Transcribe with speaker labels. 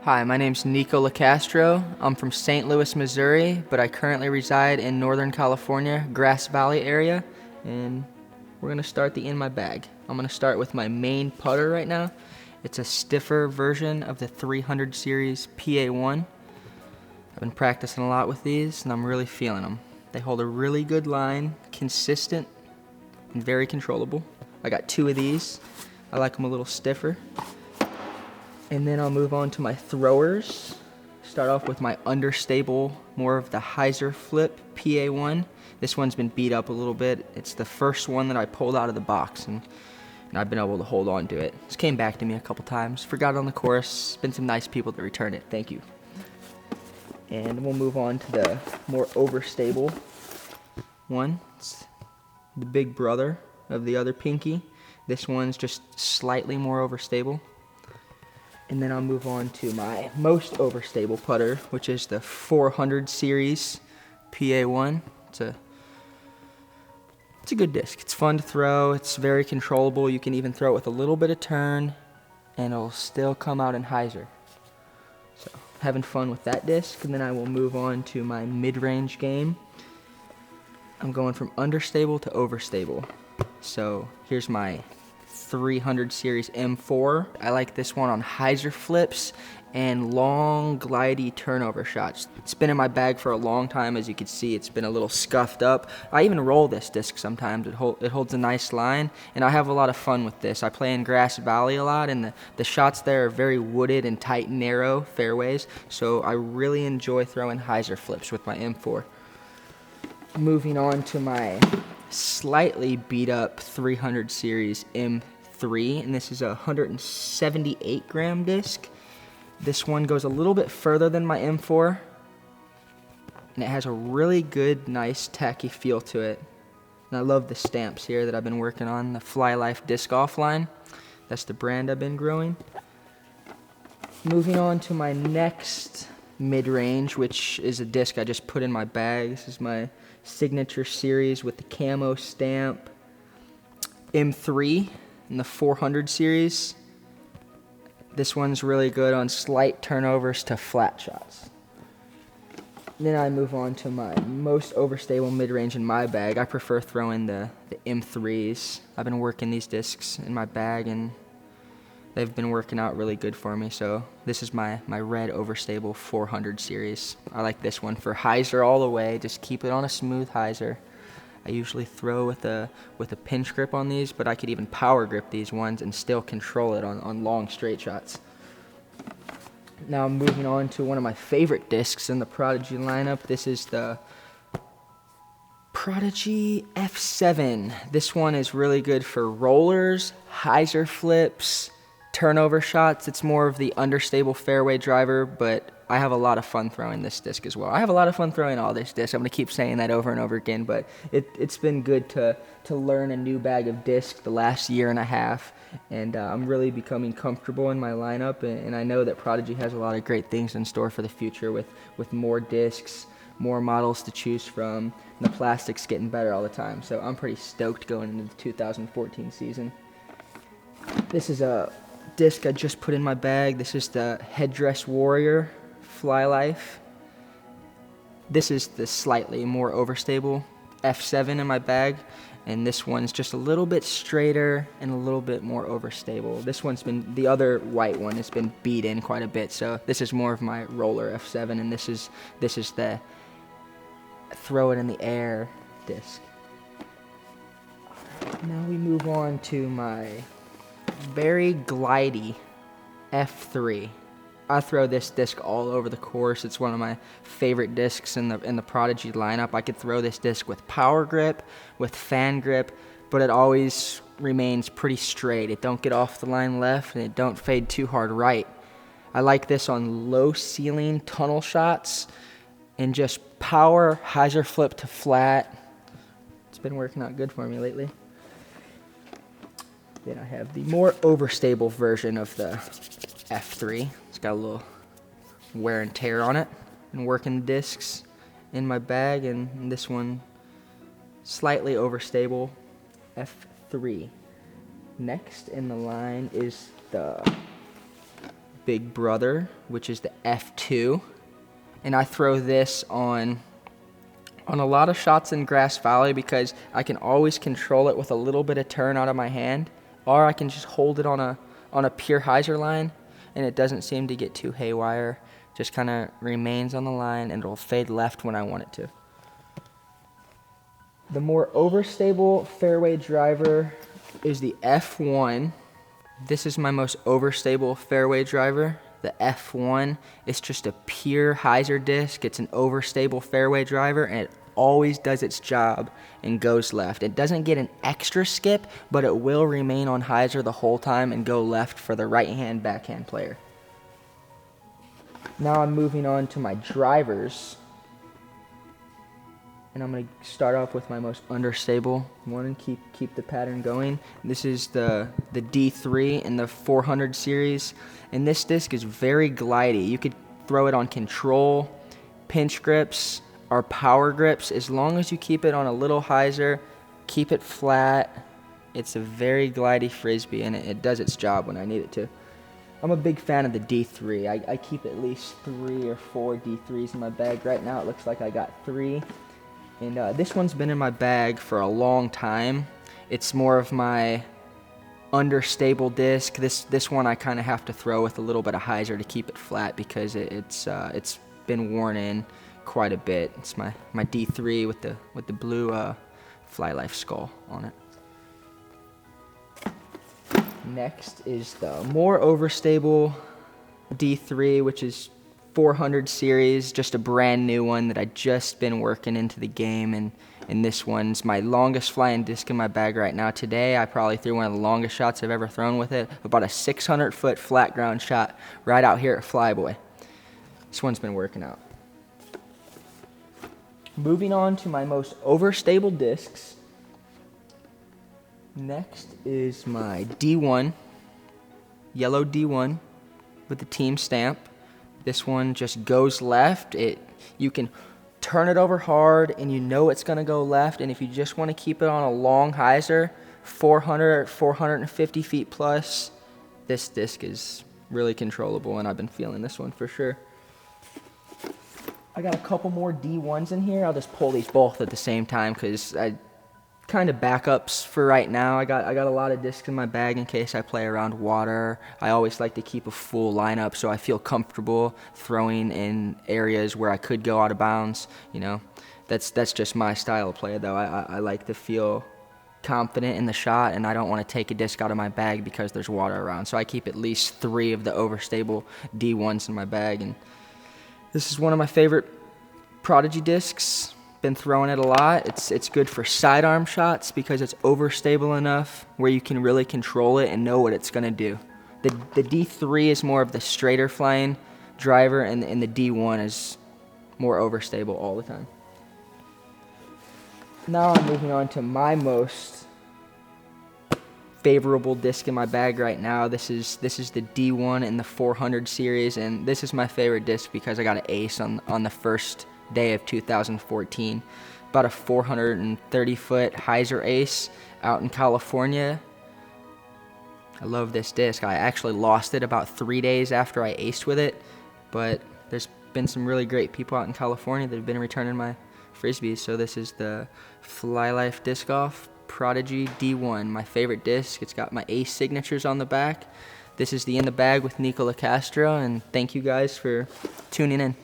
Speaker 1: Hi, my name's Nikko Locastro. I'm from St. Louis, Missouri, but I currently reside in Northern California, Grass Valley area, and we're going to start the In My Bag. I'm going to start with my main putter right now. It's a stiffer version of the 300 series PA1. I've been practicing a lot with these, and I'm really feeling them. They hold a really good line, consistent, and very controllable. I got two of these. I like them a little stiffer. And then I'll move on to my throwers. Start off with my understable, more of the hyzer flip PA1. This one's been beat up a little bit. It's the first one that I pulled out of the box, and I've been able to hold on to it. This came back to me a couple times. Forgot it on the course. Been some nice people to return it. Thank you. And we'll move on to the more overstable one. It's the big brother of the other pinky. This one's just slightly more overstable. And then I'll move on to my most overstable putter, which is the 400 series PA1. It's a good disc. It's fun to throw. It's very controllable. You can even throw it with a little bit of turn, and it'll still come out in hyzer. So having fun with that disc. And then I will move on to my mid-range game. I'm going from understable to overstable. So here's my 300 series M4. I like this one on hyzer flips and long glidey turnover shots. It's been in my bag for a long time. As you can see, it's been a little scuffed up. I even roll this disc sometimes. It holds a nice line, and I have a lot of fun with this. I play in Grass Valley a lot, and the shots there are very wooded and tight, narrow fairways, so I really enjoy throwing hyzer flips with my M4. Moving on to my slightly beat up 300 series M3, and this is a 178 gram disc. This one goes a little bit further than my M4, and it has a really good, nice, tacky feel to it. And I love the stamps here that I've been working on, the Fly Life Disc Off line. That's the brand I've been growing. Moving on to my next mid-range, which is a disc I just put in my bag. This is my signature series with the camo stamp M3 in the 400 series. This one's really good on slight turnovers to flat shots. Then I move on to my most overstable mid-range in my bag. I prefer throwing the M3s. I've been working these discs in my bag, and they've been working out really good for me. So this is my red overstable 400 series. I like this one for hyzer all the way. Just keep it on a smooth hyzer. I usually throw with a pinch grip on these, but I could even power grip these ones and still control it on long straight shots. Now I'm moving on to one of my favorite discs in the Prodigy lineup. This is the Prodigy F7. This one is really good for rollers, hyzer flips, turnover shots. It's more of the understable fairway driver, but I have a lot of fun throwing this disc as well. I have a lot of fun throwing all this disc. I'm going to keep saying that over and over again, but it's been good to learn a new bag of disc the last year and a half, and I'm really becoming comfortable in my lineup, and I know that Prodigy has a lot of great things in store for the future with more discs, more models to choose from, and the plastic's getting better all the time, so I'm pretty stoked going into the 2014 season. This is a disc I just put in my bag. This is the Headdress Warrior Fly Life. This is the slightly more overstable F7 in my bag, and this one's just a little bit straighter and a little bit more overstable. This one's been, the other white one has been beat in quite a bit, so this is more of my roller F7, and this is the throw it in the air disc. Now we move on to my very glidey F3. I throw this disc all over the course. It's one of my favorite discs in the Prodigy lineup. I could throw this disc with power grip, with fan grip, but it always remains pretty straight. It don't get off the line left, and it don't fade too hard right. I like this on low ceiling tunnel shots and just power hyzer flip to flat. It's been working out good for me lately. Then I have the more overstable version of the F3. It's got a little wear and tear on it. And working the discs in my bag, and this one slightly overstable F3. Next in the line is the big brother, which is the F2. And I throw this on a lot of shots in Grass Valley because I can always control it with a little bit of turn out of my hand, or I can just hold it on a pure hyzer line, and it doesn't seem to get too haywire. Just kind of remains on the line, and it'll fade left when I want it to. The more overstable fairway driver is the F1. This is my most overstable fairway driver. The F1 is just a pure hyzer disc. It's an overstable fairway driver, and it always does its job and goes left. It doesn't get an extra skip, but it will remain on hyzer the whole time and go left for the right-hand backhand player. Now I'm moving on to my drivers. And I'm going to start off with my most understable one and keep the pattern going. This is the D3 in the 400 series. And this disc is very glidey. You could throw it on control, pinch grips, or power grips. As long as you keep it on a little hyzer, keep it flat. It's a very glidey frisbee, and it does its job when I need it to. I'm a big fan of the D3. I keep at least 3 or 4 D3s in my bag. Right now it looks like I got 3. And this one's been in my bag for a long time. It's more of my understable disc. This one I kind of have to throw with a little bit of hyzer to keep it flat because it's been worn in quite a bit. It's my D3 with the blue Fly Life skull on it. Next is the more overstable D3, which is 400 series, just a brand new one that I just been working into the game, and this one's my longest flying disc in my bag right now. Today I probably threw one of the longest shots I've ever thrown with it, about a 600-foot flat ground shot right out here at Flyboy. This one's been working out. Moving on to my most overstable discs. Next is my D1, yellow D1 with the team stamp. This one just goes left. You can turn it over hard and you know it's going to go left. And if you just want to keep it on a long hyzer, 400, 450 feet plus, this disc is really controllable, and I've been feeling this one for sure. I got a couple more D1s in here. I'll just pull these both at the same time because I kind of backups for right now. I got a lot of discs in my bag in case I play around water. I always like to keep a full lineup so I feel comfortable throwing in areas where I could go out of bounds. You know, that's just my style of play though. I like to feel confident in the shot, and I don't want to take a disc out of my bag because there's water around. So I keep at least 3 of the overstable D1s in my bag, and this is one of my favorite Prodigy discs. Been throwing it a lot. It's good for sidearm shots because it's overstable enough where you can really control it and know what it's going to do. The D3 is more of the straighter flying driver, and the D1 is more overstable all the time. Now I'm moving on to my most favorable disc in my bag right now. This is the D1 in the 400 series, and this is my favorite disc because I got an ace on the first day of 2014, about a 430-foot hyzer ace out in California. I love this disc. I actually lost it about 3 days after I aced with it, but there's been some really great people out in California that have been returning my frisbees. So this is the Fly Life Disc Golf Prodigy D1, my favorite disc. It's got my ace signatures on the back. This is the In the Bag with Nikko Locastro, and thank you guys for tuning in.